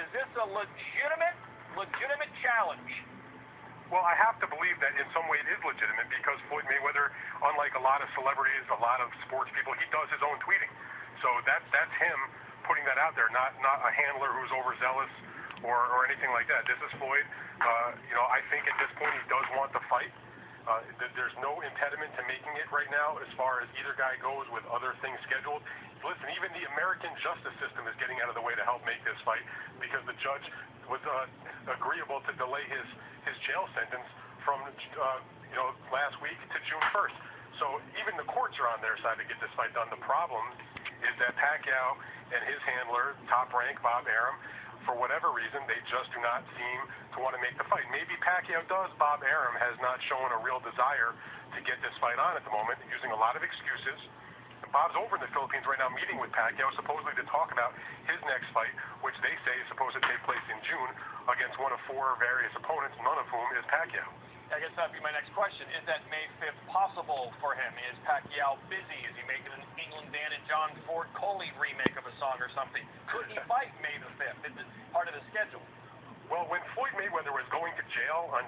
Is this a legitimate challenge? Well, I have to believe that in some way it is legitimate because Floyd Mayweather, unlike a lot of celebrities, a lot of sports people, he does his own tweeting. So that's him putting that out there, not a handler who's overzealous or anything like that. This is Floyd. I think at this point he does want the fight. There's no impediment to making it right now as far as either guy goes with other things scheduled. Listen, even the American justice system is getting out of the way to help make this fight because the judge was agreeable to delay his jail sentence from last week to June 1st. So even the courts are on their side to get this fight done. The problem is that Pacquiao and his handler, Top Rank Bob Arum, for whatever reason, they just do not seem to want to make the fight. Maybe Pacquiao does. Bob Arum has not shown a real desire to get this fight on at the moment, using a lot of excuses. Bob's over in the Philippines right now meeting with Pacquiao, supposedly to talk about his next fight, which they say is supposed to take place in June against one of four various opponents, none of whom is Pacquiao. I guess that'd be my next question. Is that May 5th possible for him? Is Pacquiao busy? Is he making an England Dan and John Ford Coley remake of a song or something? Could he fight May the 5th? Is it part of the schedule? Well, when Floyd Mayweather was going to jail on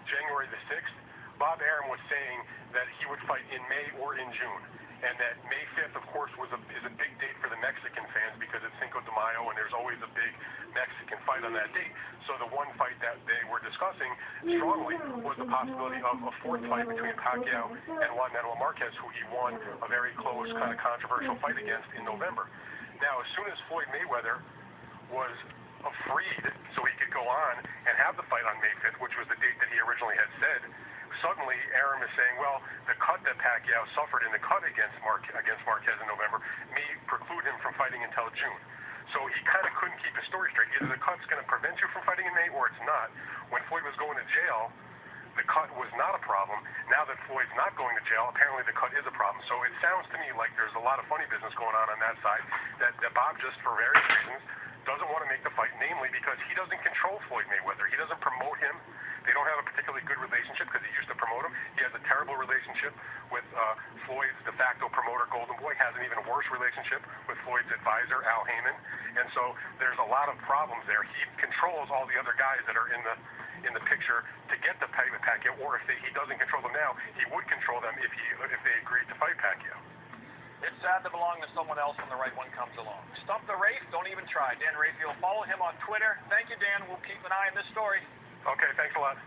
January the 6th, Bob Arum was saying that he would fight in May or in June. And that May 5th, of course, is a big date for the Mexican fans because it's Cinco de Mayo and there's always a big Mexican fight on that date. So the one fight that they were discussing strongly was the possibility of a fourth fight between Pacquiao and Juan Manuel Marquez, who he won a very close, kind of controversial fight against in November. Now, as soon as Floyd Mayweather was freed so he could go on and have the fight on May 5th, which was the date that he originally had said, suddenly Arum is saying, well, the cut that Pacquiao suffered in the cut against Marquez in November may preclude him from fighting until June. So he kind of couldn't keep his story straight. Either the cut's going to prevent you from fighting in May or it's not. When Floyd was going to jail, the cut was not a problem. Now that Floyd's not going to jail, apparently the cut is a problem. So it sounds to me like there's a lot of funny business going on that side, that Bob just, for various reasons, doesn't want to make the fight, namely because he doesn't control Floyd Mayweather. He doesn't promote him. They don't have a particularly good relationship because he used to promote him. He has a terrible relationship with Floyd's de facto promoter, Golden Boy. Has an even worse relationship with Floyd's advisor, Al Heyman. And so there's a lot of problems there. He controls all the other guys that are in the picture to get the fight with Pacquiao, or if he doesn't control them now, he would control them if they agreed to fight Pacquiao. It's sad to belong to someone else when the right one comes along. Stump the Rafe, don't even try. Dan Rayfield, follow him on Twitter. Thank you, Dan. We'll keep an eye on this story. Okay, thanks a lot.